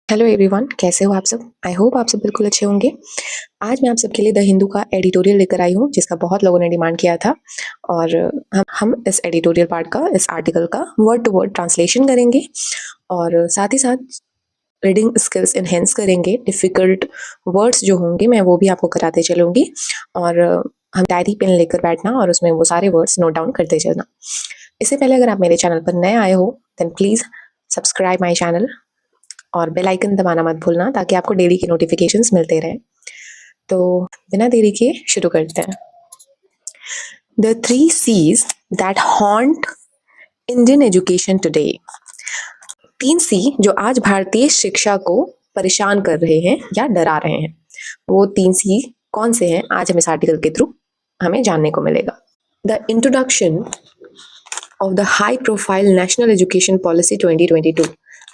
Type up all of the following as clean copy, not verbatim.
Hello everyone, कैसे हो आप सब? आई होप आप सब बिल्कुल अच्छे होंगे। आज मैं आप सबके लिए द हिंदू का एडिटोरियल लेकर आई हूँ, जिसका बहुत लोगों ने डिमांड किया था। और हम इस एडिटोरियल पार्ट का, इस आर्टिकल का वर्ड टू वर्ड ट्रांसलेशन करेंगे और साथ ही साथ रीडिंग स्किल्स इनहेंस करेंगे। डिफ़िकल्ट वर्ड्स जो होंगे मैं वो भी आपको कराते चलूँगी और हम डायरी पेन लेकर बैठना और उसमें वो सारे वर्ड्स नोट डाउन करते चलना। इससे पहले अगर आप मेरे चैनल पर नए आए हो then please subscribe my channel और बेल आइकन दबाना मत भूलना, ताकि आपको डेली की नोटिफिकेशंस मिलते रहें। तो बिना देरी के शुरू करते हैं। The 3 C's that haunt Indian education today। 3 C जो आज भारतीय शिक्षा को परेशान कर रहे हैं या डरा रहे हैं, वो 3 C कौन से हैं, आज हम इस आर्टिकल के थ्रू हमें जानने को मिलेगा। The introduction of the high profile national education policy 2022,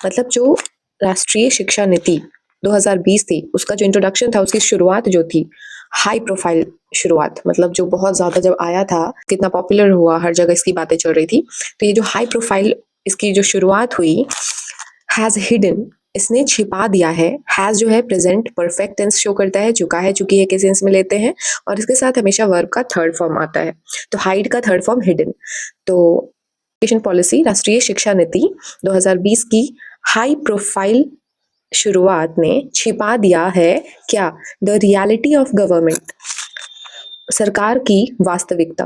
मतलब जो राष्ट्रीय शिक्षा नीति 2020 थी, उसका जो इंट्रोडक्शन था, उसकी शुरुआत जो थी, हाई प्रोफाइल शुरुआत, मतलब जो बहुत ज़्यादा जब आया था, कितना पॉपुलर हुआ, हर जगह इसकी बातें चल रही थी। तो ये जो हाई प्रोफाइल इसकी जो शुरुआत हुई, हैज़ हिडन, इसने छिपा दिया है। हैज़ जो है प्रेजेंट परफेक्ट टेंस शो करता है, चुका है, चुकी है के सेंस में लेते हैं, और इसके साथ हमेशा वर्ब का थर्ड फॉर्म आता है। तो हाइड का थर्ड फॉर्म हिडन। तो एजुकेशन पॉलिसी, राष्ट्रीय शिक्षा नीति 2020 की हाई प्रोफाइल शुरुआत ने छिपा दिया है क्या? द रियलिटी ऑफ गवर्नमेंट, सरकार की वास्तविकता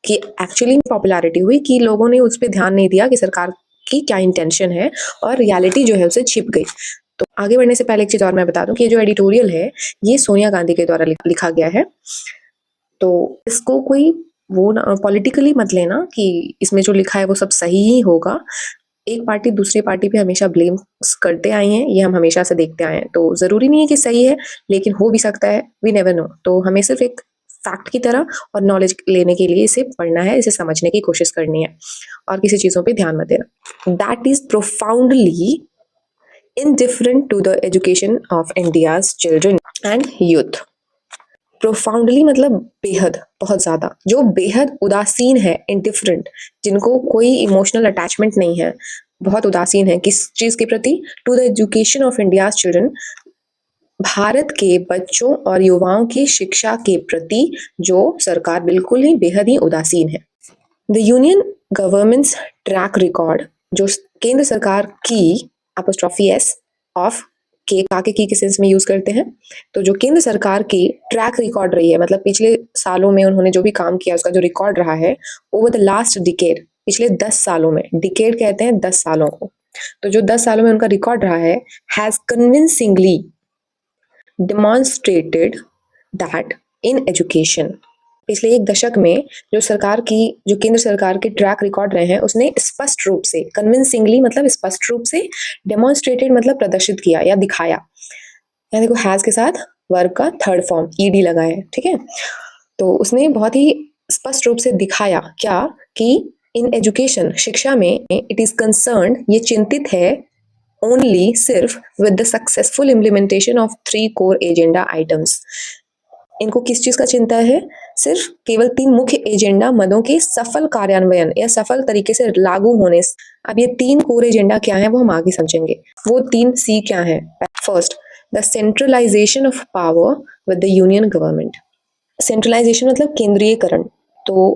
की एक्चुअली पॉपुलैरिटी हुई कि लोगों ने उस पर ध्यान नहीं दिया कि सरकार की क्या इंटेंशन है, और रियलिटी जो है उसे छिप गई। तो आगे बढ़ने से पहले एक चीज़ और मैं बता दूं कि ये जो एडिटोरियल है ये सोनिया गांधी के द्वारा लिखा गया है। तो इसको कोई वो पॉलिटिकली मत लेना कि इसमें जो लिखा है वो सब सही ही होगा। एक पार्टी दूसरी पार्टी पे हमेशा ब्लेम करते आए हैं, ये हम हमेशा से देखते आए हैं। तो ज़रूरी नहीं है कि सही है, लेकिन हो भी सकता है, वी नेवर नो। तो हमें सिर्फ एक फैक्ट की तरह और नॉलेज लेने के लिए इसे पढ़ना है, इसे समझने की कोशिश करनी है, और किसी चीज़ों पे ध्यान मत देना। That is profoundly indifferent to the education of India's children and youth. Profoundly मतलब बेहद, बहुत ज़्यादा, जो बेहद उदासीन है, इंडिफरेंट, जिनको कोई इमोशनल अटैचमेंट नहीं है, बहुत उदासीन है किस चीज़ के प्रति? To the education of India's children, Bharat के बच्चों और युवाओं की शिक्षा के प्रति जो सरकार बिल्कुल ही बेहद ही उदासीन है। The union governments track record, जो केंद्र सरकार की एपोस्ट्रोफी एस ऑफ के काके की सेंस में यूज करते हैं, तो जो केंद्र सरकार की ट्रैक रिकॉर्ड रही है, मतलब पिछले सालों में उन्होंने जो भी काम किया उसका जो रिकॉर्ड रहा है ओवर द लास्ट डिकेड, पिछले 10 सालों में, डिकेड कहते हैं 10 सालों को, तो जो 10 सालों में उनका रिकॉर्ड रहा है, has convincingly demonstrated that in education, पिछले एक दशक में जो सरकार की, जो केंद्र सरकार के ट्रैक रिकॉर्ड रहे हैं, उसने स्पष्ट रूप से, कन्विंसिंगली मतलब स्पष्ट रूप से, डेमोन्स्ट्रेटेड मतलब प्रदर्शित किया या दिखाया। यहाँ देखो हैज के साथ वर्ब का थर्ड फॉर्म ईडी लगा है, ठीक है। तो उसने बहुत ही स्पष्ट रूप से दिखाया क्या? कि इन एजुकेशन, शिक्षा में, इट इज कंसर्न, ये चिंतित है, ओनली सिर्फ with the successful implementation of 3 core agenda items. इनको किस चीज का चिंता है? सिर्फ केवल 3 मुख्य एजेंडा मदों के सफल कार्यान्वयन या सफल तरीके से लागू होने। अब ये 3 कोर एजेंडा क्या है वो हम आगे समझेंगे। वो 3 सी क्या है? First, the centralisation of power with the union government. Centralisation मतलब केंद्रीयकरण, तो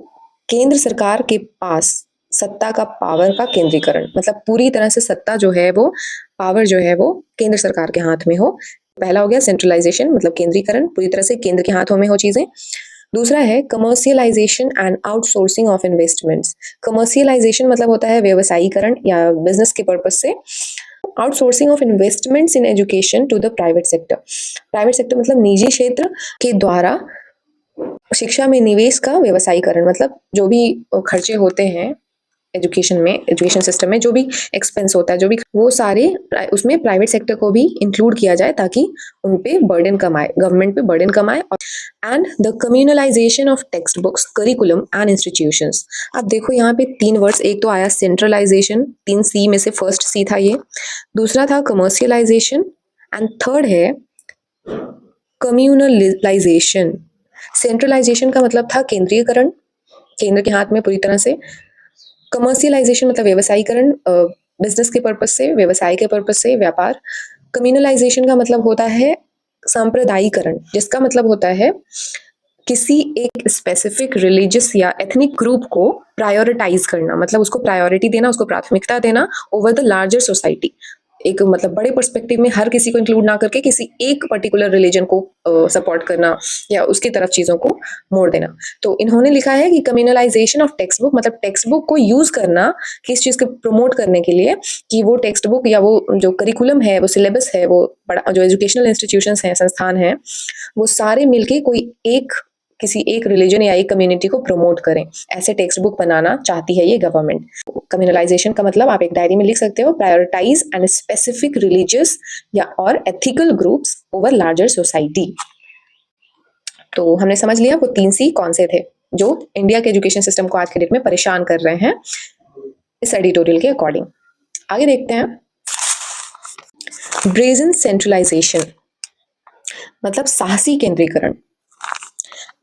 केंद्र सरकार के पास सत्ता का, पावर का केंद्रीकरण, मतलब पूरी तरह से सत्ता जो है वो, पावर जो है वो केंद्र सरकार के हाथ में हो। पहला हो गया सेंट्रलाइजेशन, मतलब केंद्रीकरण, पूरी तरह से केंद्र के हाथों में हो चीजें। दूसरा है commercialisation and outsourcing of investments. Commercialisation मतलब होता है व्यवसायीकरण या बिजनेस के पर्पज से। Outsourcing of investments in education to the private sector. Private sector मतलब निजी क्षेत्र के द्वारा शिक्षा में निवेश का व्यवसायीकरण, मतलब जो भी खर्चे होते हैं एजुकेशन में, एजुकेशन सिस्टम में जो भी एक्सपेंस होता है, जो भी, वो सारे उसमें प्राइवेट सेक्टर को भी इंक्लूड किया जाए, ताकि उन पे बर्डन कम आए, गवर्नमेंट पे बर्डन कम आए। And the communalisation of text books, curriculum and institutions. अब देखो यहाँ पे 3 वर्ड्स, एक तो आया सेंट्रलाइजेशन, 3 सी में से फर्स्ट सी था ये, दूसरा था कमर्शियलाइजेशन, एंड थर्ड है कम्युनलाइजेशन। सेंट्रलाइजेशन का मतलब था केंद्रीयकरण, केंद्र के हाथ में पूरी तरह से। कमर्शियलाइजेशन मतलब व्यवसायीकरण, बिजनेस के पर्पज से, व्यवसाय के पर्पज से, व्यापार। कम्युनलाइजेशन का मतलब होता है सांप्रदायिकरण, जिसका मतलब होता है किसी एक स्पेसिफिक रिलीजियस या एथनिक ग्रुप को प्रायोरिटाइज करना, मतलब उसको प्रायोरिटी देना, उसको प्राथमिकता देना ओवर द लार्जर सोसाइटी। एक मतलब बड़े पर्सपेक्टिव में हर किसी को इंक्लूड ना करके किसी एक पर्टिकुलर रिलीजन को सपोर्ट करना या उसकी तरफ चीज़ों को मोड़ देना। तो इन्होंने लिखा है कि कम्युनलाइजेशन ऑफ टेक्स्ट बुक, मतलब टेक्स्ट बुक को यूज़ करना किस चीज़ को प्रमोट करने के लिए, कि वो टेक्स्ट बुक या वो जो करिकुलम है, वो सिलेबस है, वो बड़ा जो एजुकेशनल इंस्टीट्यूशंस हैं, संस्थान हैं, वो सारे मिलके कोई एक किसी एक रिलीजन या एक कम्युनिटी को प्रमोट करें, ऐसे टेक्स्ट बुक बनाना चाहती है ये गवर्नमेंट। कम्युनलाइजेशन का मतलब आप एक डायरी में लिख सकते हो, प्रायोरिटाइज एंड स्पेसिफिक रिलीजियस या और ethical groups over larger society. तो हमने समझ लिया वो 3C कौन से थे जो इंडिया के एजुकेशन सिस्टम को आज के डेट में परेशान कर रहे हैं इस एडिटोरियल के अकॉर्डिंग। आगे देखते हैं। ब्रेजन सेंट्रलाइजेशन मतलब साहसी केंद्रीकरण।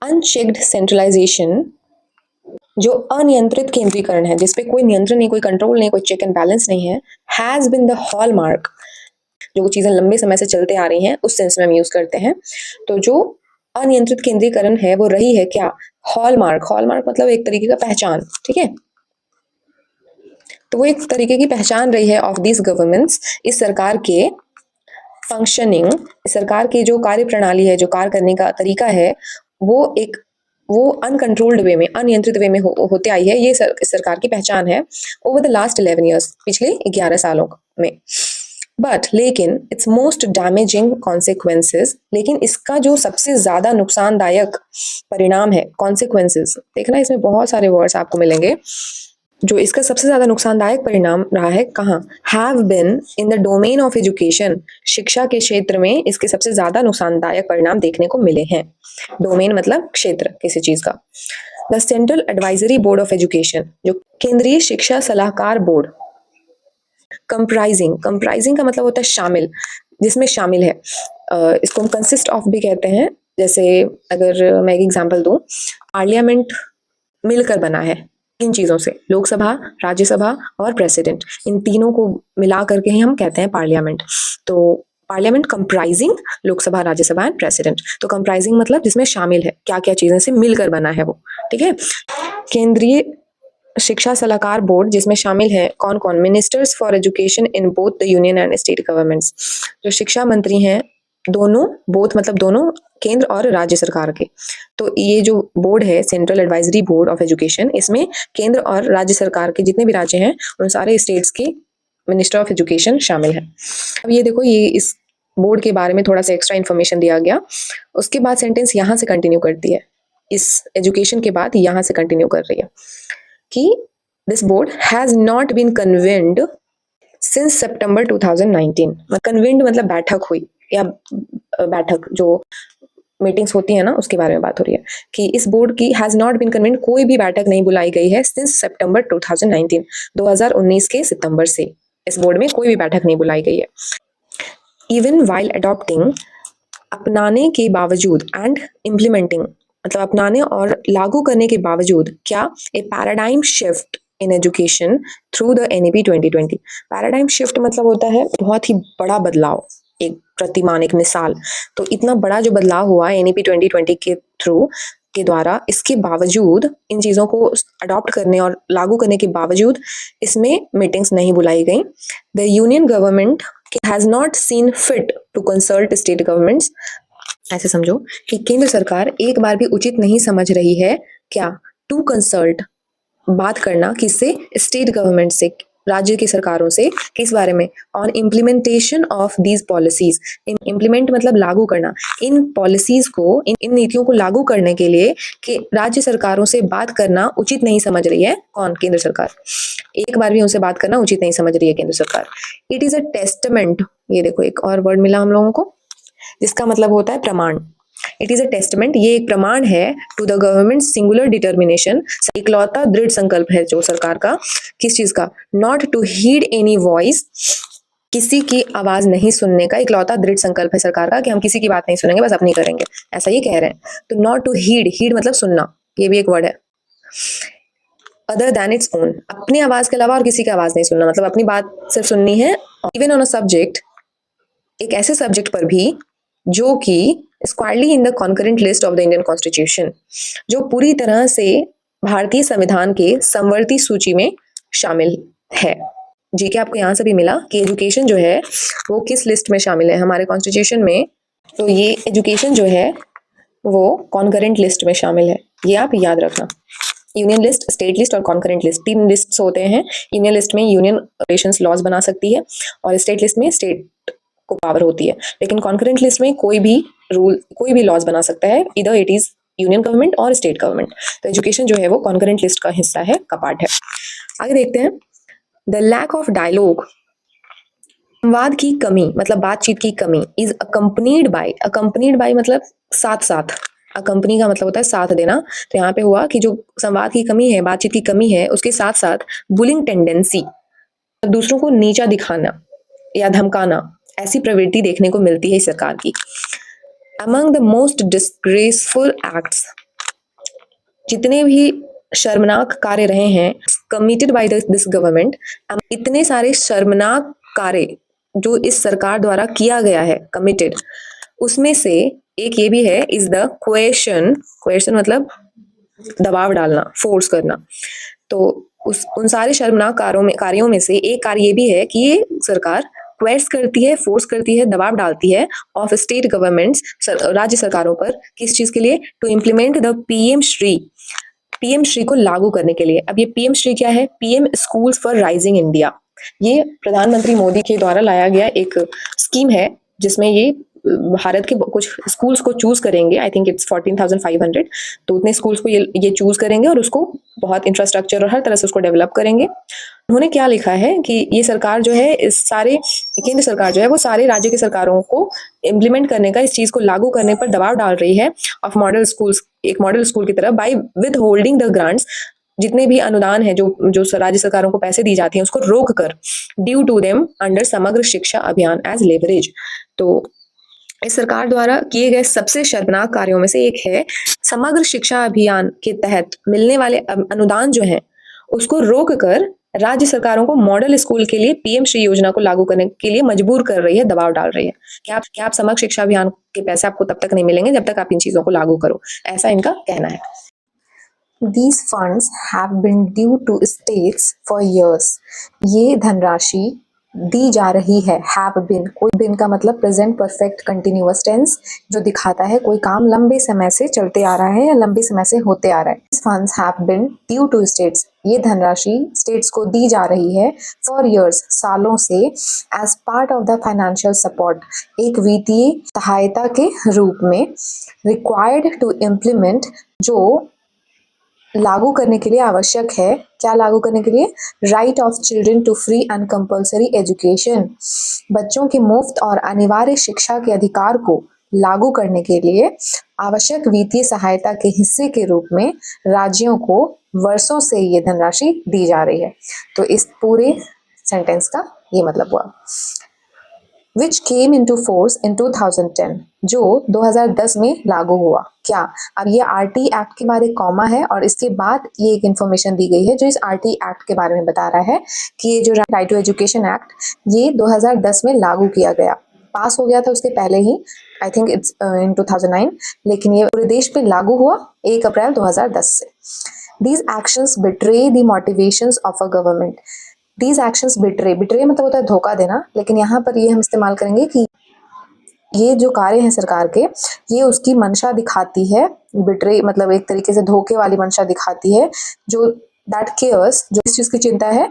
अनचेक्ड सेंट्रलाइजेशन जो अनियंत्रित केंद्रीकरण है, जिसपे कोई नियंत्रण नहीं, कोई कंट्रोल नहीं, कोई चेक एंड बैलेंस नहीं है, हैज बिन द हॉलमार्क। जो चीजें लंबे समय से चलते आ रही हैं उस सेंस में हम यूज करते हैं। तो जो अनियंत्रित केंद्रीकरण है वो रही है क्या? हॉलमार्क। हॉलमार्क मतलब एक तरीके का पहचान, ठीक है। तो वो एक तरीके की पहचान रही है ऑफ दिस गवर्नमेंट्स, इस सरकार के फंक्शनिंग, सरकार की जो कार्य प्रणाली है, जो कार्य करने का तरीका है, वो अनकंट्रोल्ड वे में, अनियंत्रित वे में होते आई है। ये सरकार की पहचान है ओवर द लास्ट 11 ईयर्स, पिछले 11 सालों में। बट लेकिन इट्स मोस्ट डैमेजिंग कॉन्सिक्वेंसेज, लेकिन इसका जो सबसे ज्यादा नुकसानदायक परिणाम है, कॉन्सिक्वेंसेज, देखना इसमें बहुत सारे वर्ड्स आपको मिलेंगे। जो इसका सबसे ज्यादा नुकसानदायक परिणाम रहा है कहाँ? Have been in the domain of education. शिक्षा के क्षेत्र में इसके सबसे ज्यादा नुकसानदायक परिणाम देखने को मिले हैं। डोमेन मतलब क्षेत्र किसी चीज का। The central advisory board of education, जो केंद्रीय शिक्षा सलाहकार बोर्ड। कंप्राइजिंग, कंप्राइजिंग का मतलब होता है शामिल, जिसमें शामिल है। इसको हम कंसिस्ट ऑफ भी कहते हैं। जैसे अगर मैं एक एग्जांपल दूं, पार्लियामेंट मिलकर बना है इन चीजों से, लोकसभा, राज्यसभा और प्रेसिडेंट, इन तीनों को मिला करके ही हम कहते हैं पार्लियामेंट। तो parliament comprising Lok Sabha, Rajya Sabha and president. तो कंप्राइजिंग मतलब जिसमें शामिल है, क्या क्या चीजें से मिलकर बना है वो, ठीक है। केंद्रीय शिक्षा सलाहकार बोर्ड, जिसमें शामिल है कौन कौन? Ministers for education in both the union and state governments, जो शिक्षा मंत्री हैं दोनों, बोथ मतलब दोनों केंद्र और राज्य सरकार के। तो ये जो बोर्ड है, central advisory board of education, इसमें केंद्र और राज्य सरकार के जितने भी राज्य हैं उन सारे स्टेट्स के मिनिस्टर ऑफ एजुकेशन शामिल है। अब ये देखो, ये इस बोर्ड के बारे में थोड़ा सा एक्स्ट्रा इन्फॉर्मेशन दिया गया। उसके बाद सेंटेंस यहाँ से कंटिन्यू करती है, इस एजुकेशन के बाद यहाँ से कंटिन्यू कर रही है कि this board has not been convened since September 2019। Convened मतलब बैठक हुई, या बैठक जो मीटिंग्स होती है ना, उसके बारे में बात हो रही है कि इस बोर्ड की हैज नॉट बीन कन्वेंड, कोई भी बैठक नहीं बुलाई गई है सिंस सितंबर 2019, 2019 के सितंबर से इस बोर्ड में कोई भी बैठक नहीं बुलाई गई है। इवन वाइल अडॉप्टिंग, अपनाने के बावजूद, एंड इम्प्लीमेंटिंग मतलब अपनाने और लागू करने के बावजूद, क्या? A paradigm shift in education through the NEP 2020। Paradigm shift मतलब होता है बहुत ही बड़ा बदलाव, एक प्रतिमान, एक मिसाल। तो इतना बड़ा जो बदलाव हुआ NEP 2020 के थ्रू के द्वारा, इसके बावजूद, इन चीज़ों को अडॉप्ट करने और लागू करने के बावजूद इसमें मीटिंग्स नहीं बुलाई गई। The union government has not seen fit to consult state governments. ऐसे समझो कि केंद्र सरकार एक बार भी उचित नहीं समझ रही है, क्या? टू कंसल्ट, बात करना, किससे? स्टेट गवर्नमेंट से, राज्य की सरकारों से। किस बारे में? On implementation of these policies. Implement मतलब लागू करना, इन पॉलिसीज को, इन नीतियों को लागू करने के लिए कि राज्य सरकारों से बात करना उचित नहीं समझ रही है। कौन? केंद्र सरकार। एक बार भी उनसे बात करना उचित नहीं समझ रही है केंद्र सरकार। इट इज अ टेस्टमेंट, ये देखो एक और वर्ड मिला हम लोगों को, जिसका मतलब होता है प्रमाण। इट इज अ टेस्टमेंट, ये एक प्रमाण है to the government singular determination, इकलौता दृढ़ संकल्प है जो सरकार का। किस चीज का? Not to heed any voice, किसी की आवाज नहीं सुनने का इकलौता दृढ़ संकल्प है सरकार का कि हम किसी की बात नहीं सुनेंगे, बस अपनी करेंगे, ऐसा ये कह रहे हैं। तो नॉट टू हीड, हीड मतलब सुनना, ये भी एक वर्ड है। अदर देन इट्स ओन, अपनी आवाज के अलावा और किसी की आवाज नहीं सुनना, मतलब अपनी बात सिर्फ सुननी है। इवन ऑन अ सब्जेक्ट एक ऐसे सब्जेक्ट पर भी जो कि स्क्वायरली in the concurrent list of the Indian constitution, जो पूरी तरह से भारतीय संविधान के समवर्ती सूची में शामिल है। जी के आपको यहाँ से भी मिला कि एजुकेशन जो है वो किस लिस्ट में शामिल है हमारे कॉन्स्टिट्यूशन में। तो ये एजुकेशन जो है वो कॉन्करेंट लिस्ट में शामिल है, ये आप याद रखना। यूनियन लिस्ट, स्टेट लिस्ट और कॉन्करेंट लिस्ट, तीन लिस्ट होते हैं। यूनियन लिस्ट में यूनियन रिलेशंस लॉज बना सकती है और स्टेट लिस्ट में स्टेट को पावर होती है, लेकिन कॉन्करेंट लिस्ट में कोई भी रूल, कोई भी लॉज बना सकता है, इधर इट इज यूनियन गवर्नमेंट और स्टेट गवर्नमेंट। तो एजुकेशन जो है वो कॉन्करेंट लिस्ट का हिस्सा है, का पार्ट है। आगे देखते हैं, द लैक ऑफ डायलॉग, संवाद की कमी मतलब बातचीत की कमी, इज अकम्पनीड बाय मतलब साथ साथ, अकम्पनी का मतलब होता है साथ देना। तो यहाँ पे हुआ कि जो संवाद की कमी है, बातचीत की कमी है, उसके साथ साथ बुलिंग टेंडेंसी, दूसरों को नीचा दिखाना या धमकाना, ऐसी प्रवृत्ति देखने को मिलती है इस सरकार की। Among the most disgraceful acts, जितने भी शर्मनाक कार्य रहे हैं कमिटेड बाय दिस गवर्नमेंट, इतने सारे शर्मनाक कार्य जो इस सरकार द्वारा किया गया है कमिटेड, उसमें से एक ये भी है, इज द क्वेश्चन मतलब दबाव डालना, फोर्स करना। तो उन सारे शर्मनाक कार्यों में से एक कार्य ये भी है कि ये सरकार क्वेस्ट करती है, फोर्स करती है, दबाव डालती है ऑफ स्टेट गवर्नमेंट्स, राज्य सरकारों पर, किस चीज के लिए? To implement the PM Shri को लागू करने के लिए। अब ये पीएम श्री क्या है? PM schools for rising India. ये प्रधानमंत्री मोदी के द्वारा लाया गया एक स्कीम है जिसमें ये भारत के कुछ स्कूल्स को चूज करेंगे, आई थिंक इट्स 14,500, तो उतने स्कूल्स को ये चूज करेंगे और उसको बहुत इंफ्रास्ट्रक्चर और हर तरह से उसको डेवलप करेंगे। उन्होंने क्या लिखा है कि ये सरकार जो है, इस सारे केंद्र सरकार जो है वो सारे राज्य की सरकारों को इम्प्लीमेंट करने का, इस चीज को लागू करने पर दबाव डाल रही है ऑफ मॉडल स्कूल्स, एक मॉडल स्कूल की तरफ, by withholding the grants, जितने भी अनुदान है जो राज्य सरकारों को पैसे दी जाती हैं उसको रोक कर, ड्यू टू देम अंडर समग्र शिक्षा अभियान एज लेवरेज। तो इस सरकार द्वारा किए गए सबसे शर्मनाक कार्यों में से एक है समग्र शिक्षा अभियान के तहत मिलने वाले अनुदान जो हैं उसको रोक कर राज्य सरकारों को मॉडल स्कूल के लिए पीएम श्री योजना को लागू करने के लिए मजबूर कर रही है, दबाव डाल रही है कि आप समग्र शिक्षा अभियान के पैसे आपको तब तक नहीं मिलेंगे जब तक आप इन चीजों को लागू करो, ऐसा इनका कहना है। These funds have been due to states for years. ये धनराशि दी जा रही है, have been, कोई बिन का मतलब प्रेजेंट परफेक्ट कंटिन्यूअस टेंस, जो दिखाता है कोई काम लंबे समय से चलते आ रहा है या लंबे समय से होते आ रहा है। These funds have been due to states, ये धनराशि स्टेट्स को दी जा रही है for years, सालों से, as part of the financial support, एक वित्तीय सहायता के रूप में, required to implement, जो लागू करने के लिए आवश्यक है। क्या लागू करने के लिए? Right of children to free and compulsory education, बच्चों की मुफ्त और अनिवार्य शिक्षा के अधिकार को लागू करने के लिए आवश्यक वित्तीय सहायता के हिस्से के रूप में राज्यों को वर्षों से ये धनराशि दी जा रही है। तो इस पूरे सेंटेंस का ये मतलब हुआ। Which came into force in 2010, जो 2010 में लागू हुआ। क्या? अब ये RT एक्ट के बाद एक कॉमा है और इसके बाद ये एक इन्फॉर्मेशन दी गई है जो इस RT एक्ट के बारे में बता रहा है कि ये जो राइट टू एजुकेशन एक्ट ये 2010 में लागू किया गया, पास हो गया था उसके पहले ही, आई थिंक इट्स इन 2009, लेकिन ये पूरे देश पे लागू हुआ 1 अप्रैल 2010 से। These actions betray the motivations of a government. These actions betray मतलब होता है धोखा देना, लेकिन यहाँ पर ये हम इस्तेमाल करेंगे कि ये जो कार्य हैं सरकार के, ये उसकी मंशा दिखाती है। betray मतलब एक तरीके से धोखे वाली मंशा दिखाती है, जो that cares, जो इस चीज की चिंता है,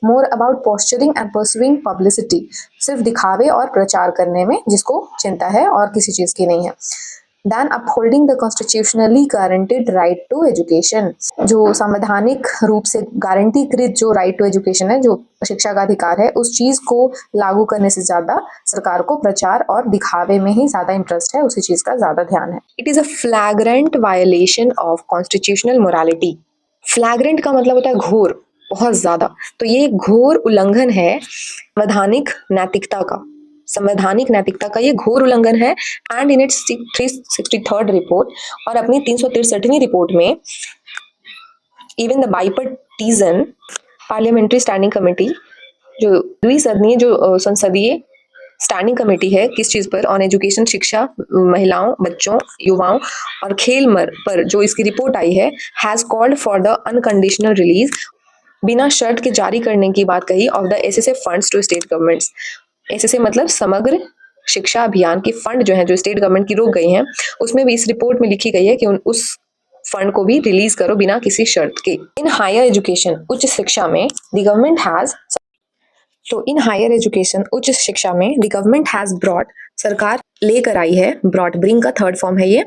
more about posturing and pursuing publicity, सिर्फ दिखावे और प्रचार करने में जिसको चिंता है और किसी चीज की नहीं है, than upholding the constitutionally guaranteed right to education, जो संवैधानिक रूप से गारंटीकृत जो राइट टू एजुकेशन है, जो शिक्षा का अधिकार है, उस चीज को लागू करने से ज्यादा सरकार को प्रचार और दिखावे में ही ज्यादा इंटरेस्ट है, उसी चीज का ज्यादा ध्यान है। It is a फ्लैग्रेंट violation of constitutional morality. फ्लैग्रेंट का मतलब होता है घोर, बहुत ज्यादा, तो ये घोर उल्लंघन है संवैधानिक नैतिकता का ये घोर उल्लंघन है। And in its 363rd report, और अपनी 363वीं रिपोर्ट में even the bipartisan parliamentary standing committee, जो द्विसदनीय जो संसदीय स्टैंडिंग कमेटी है किस चीज पर, ऑन एजुकेशन, शिक्षा, महिलाओं, बच्चों, युवाओं और खेल मर पर जो इसकी रिपोर्ट आई है, has called for the unconditional release, बिना शर्त के जारी करने की बात कही, of the SSA funds to state governments. SSA मतलब समग्र शिक्षा अभियान के फंड जो है, जो स्टेट गवर्नमेंट की रोक गई हैं, उसमें भी इस रिपोर्ट में लिखी गई है कि उस फंड को भी रिलीज करो बिना किसी शर्त के। इन हायर एजुकेशन, उच्च शिक्षा में, द गवर्नमेंट हैज, तो इन हायर एजुकेशन, उच्च शिक्षा में, द गवर्नमेंट हैज ब्रॉट, सरकार लेकर आई है, ब्रॉट ब्रिंग का थर्ड फॉर्म है ये,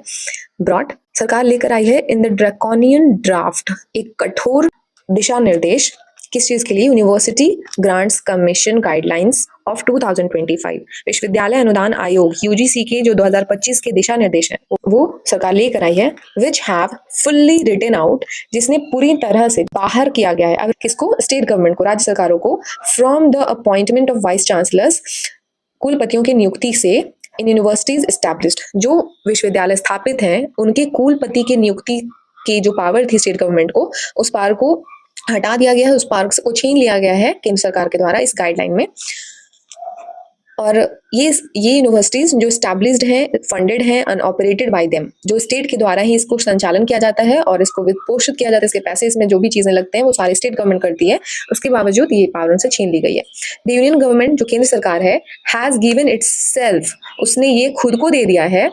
ब्रॉट सरकार लेकर आई है, इन द ड्रैकोनियन ड्राफ्ट, एक कठोर दिशा निर्देश, किस चीज के लिए, university grants commission guidelines of 2025, विश्वविद्यालय अनुदान आयोग यूजीसी के जो 2025 के दिशा निर्देश हैं वो सरकार लेकर आई है, which have fully written out, जिसने पूरी तरह से बाहर किया गया है, अगर किसको, स्टेट गवर्नमेंट को, राज्य सरकारों को, from the appointment of vice chancellors, कुलपतियों की नियुक्ति से, इन यूनिवर्सिटीज एस्टैब्लिश्ड, जो विश्वविद्यालय स्थापित हैं उनके कुलपति की नियुक्ति की जो पावर थी स्टेट गवर्नमेंट को, उस पावर को हटा दिया गया है, उस पावर को छीन लिया गया है केंद्र सरकार के द्वारा इस गाइडलाइन में। और ये यूनिवर्सिटीज जो स्टैब्लिश्ड हैं, फंडेड हैं एंड ऑपरेटेड बाय देम, जो स्टेट के द्वारा ही इसको संचालन किया जाता है और इसको वित्त पोषित किया जाता है, इसके पैसे, इसमें जो भी चीजें लगते हैं वो सारी स्टेट गवर्नमेंट करती है, उसके बावजूद ये पावर उनसे छीन ली गई है। द यूनियन गवर्नमेंट जो केंद्र सरकार है, हैज गिवन इट्स सेल्फ, उसने ये खुद को दे दिया है,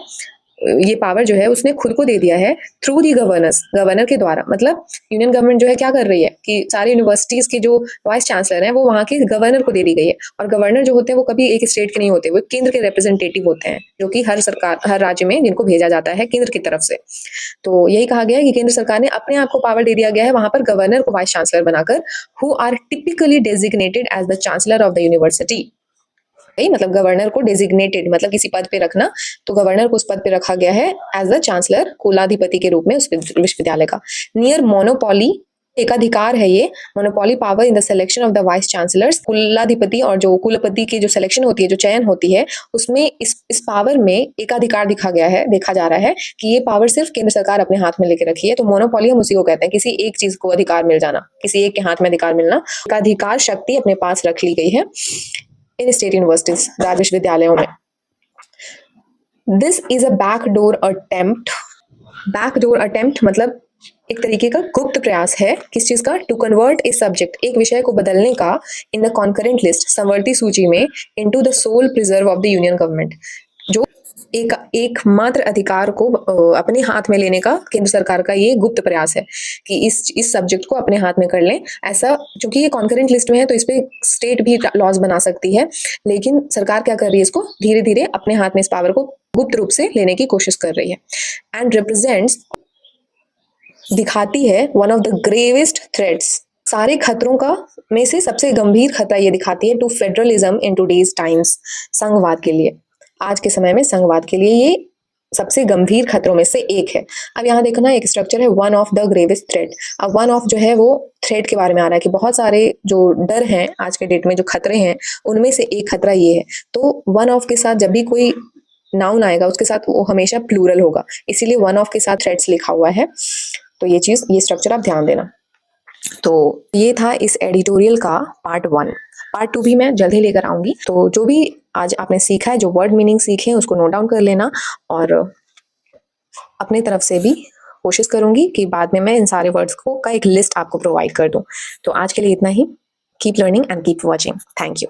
ये पावर जो है उसने खुद को दे दिया है, थ्रू दी गवर्नर्स, गवर्नर के द्वारा। मतलब यूनियन गवर्नमेंट जो है क्या कर रही है कि सारी यूनिवर्सिटीज के जो वाइस चांसलर हैं वो वहाँ के गवर्नर को दे दी गई है, और गवर्नर जो होते हैं वो कभी एक स्टेट के नहीं होते, वो केंद्र के रिप्रेजेंटेटिव होते हैं, जो कि हर राज्य में जिनको भेजा जाता है केंद्र की तरफ से। तो यही कहा गया है कि केंद्र सरकार ने अपने आप को पावर दे दिया गया है वहां पर गवर्नर को वाइस चांसलर बनाकर, who are typically designated as the chancellor of the university. मतलब गवर्नर को डेजिग्नेटेड मतलब किसी पद पे रखना, तो गवर्नर को उस पद पे रखा गया है एज द चांसलर, कुलाधिपति के रूप में उस विश्वविद्यालय का। नियर मोनोपोली, एकाधिकार है ये, monopoly power in the selection of the vice chancellors, कुलाधिपति और जो कुलपति की जो सिलेक्शन होती है, जो चयन होती है, उसमें इस पावर में एकाधिकार देखा जा रहा है कि ये पावर सिर्फ केंद्र सरकार अपने हाथ में लेके रखी है। तो मोनोपोली हम उसी को कहते हैं, किसी एक चीज को अधिकार मिल जाना, किसी एक के हाथ में अधिकार मिलना, एकाधिकार शक्ति अपने पास रख ली गई है इन स्टेट यूनिवर्सिटीज, राज्य विश्वविद्यालयों में। This is a backdoor attempt मतलब एक तरीके का गुप्त प्रयास है, किस चीज का, टू कन्वर्ट ए सब्जेक्ट, एक विषय को बदलने का, इन द कॉन्करेंट लिस्ट, समवर्ती सूची में, into the sole preserve of the union government, जो एकमात्र अधिकार को अपने हाथ में लेने का केंद्र सरकार का ये गुप्त प्रयास है कि इस सब्जेक्ट को अपने हाथ में कर लें। ऐसा चूंकि ये कॉन्करेंट लिस्ट में है तो इस पे स्टेट भी लॉज बना सकती है, लेकिन सरकार क्या कर रही है, इसको धीरे धीरे अपने हाथ में इस पावर को गुप्त रूप से लेने की कोशिश कर रही है। एंड रिप्रेजेंट्स, दिखाती है, one of the gravest threats, सारे खतरों का में से सबसे गंभीर खतरा ये दिखाती है, to federalism in today's times, संघवाद के लिए, आज के समय में संघवाद के लिए ये सबसे गंभीर खतरों में से एक है। अब यहाँ देखना एक स्ट्रक्चर है, one of the gravest threat. अब वन ऑफ जो है वो थ्रेट के बारे में आ रहा है कि बहुत सारे जो डर हैं आज के डेट में, जो खतरे हैं, उनमें से एक खतरा ये है। तो वन ऑफ के साथ जब भी कोई नाउन आएगा उसके साथ वो हमेशा प्लूरल होगा, इसीलिए वन ऑफ के साथ थ्रेट्स लिखा हुआ है। तो ये चीज, ये स्ट्रक्चर आप ध्यान देना। तो ये था इस एडिटोरियल का पार्ट 1। पार्ट 2 भी मैं जल्द ही लेकर आऊंगी। तो जो भी आज आपने सीखा है, जो वर्ड मीनिंग सीखे हैं, उसको नोट डाउन कर लेना, और अपने तरफ से भी कोशिश करूंगी कि बाद में मैं इन सारे वर्ड्स को का एक लिस्ट आपको प्रोवाइड कर दूं। तो आज के लिए इतना ही। Keep learning and keep watching. Thank you.